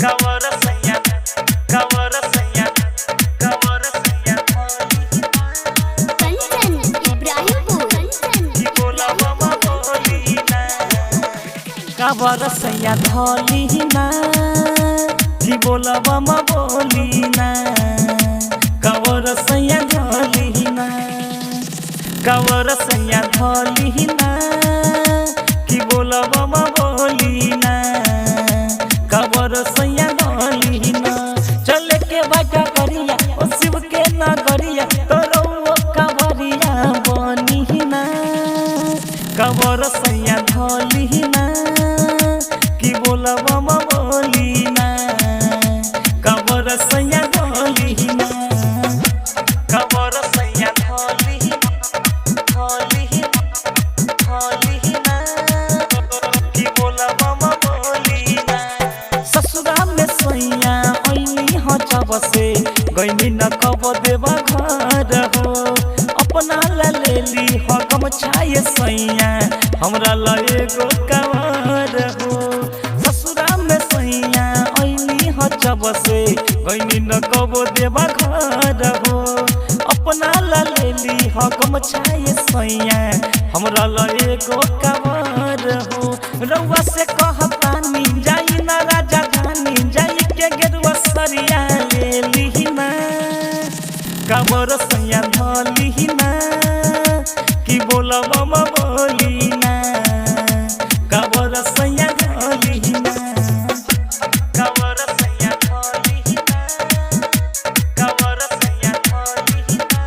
कावर सैया कावर सैया कावर सैया कंचन इब्राहिमपुर की बोला बाबा बोली ना कावर सैया धोली ना की बोला बाबा बोली ना कावर सैया धोली ना कावर सैया धोली ना की बोला बाबा बोली ना कावर सैया धोली ना चले के बाजा करिया ओ शिव के नगरिया तोरो कावरिया बनी ना कावर सैया धोली ना की बोला बाबा बोली ना कावर सैया धोली ना कावर सैया धोली धोली धोली ना की बोला बाबा बोली ना ससुरा में सैया ओइनी हो जब से गइनी न कब देवा घर हो अपना ला लेली हो गम छाए सैया हमरा ला एगो कावर हो ससुरा में सैया ओइनी हो जब से गइनी न कब देवा घर हो अपना ला लेली हो गम छाए सैया हमरा ला एगो कावर हो रउआ से कहतानी जाई ना राजधानी जाई के गेरुआ सरिया लेली ना कावर सैया धोली ना की बोला बाबा बोली ना कावर सैया धोली ना कावर सैया धोली ना कावर सैया धोली ना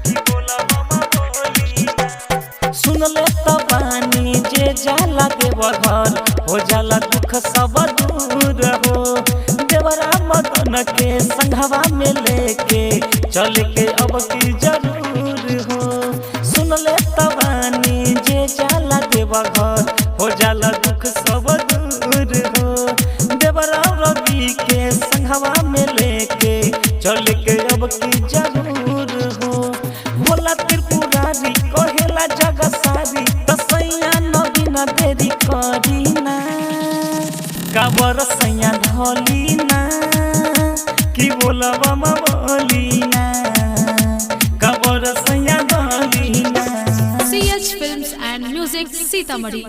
की बोला बाबा बोली ना सुन ले तो बानी जे जाला देव घर हो जाला दुख सब दूर हो देवरा मदन के संघवा में लेके चल के अब की जरूर हो सुन ले तबानी जे जाला देव घर हो जाला दुख सब दूर हो देवरा रवि के संघवा में लेके चल के अब की जरूर हो भोला त्रिपुरारी कहेला जग सारी तसैया नदी न देरी करी ना कावर सैया धोली ना की बोला बाबा बोली ना कावर सैया धोली ना CH Films and Music Sitamarhi।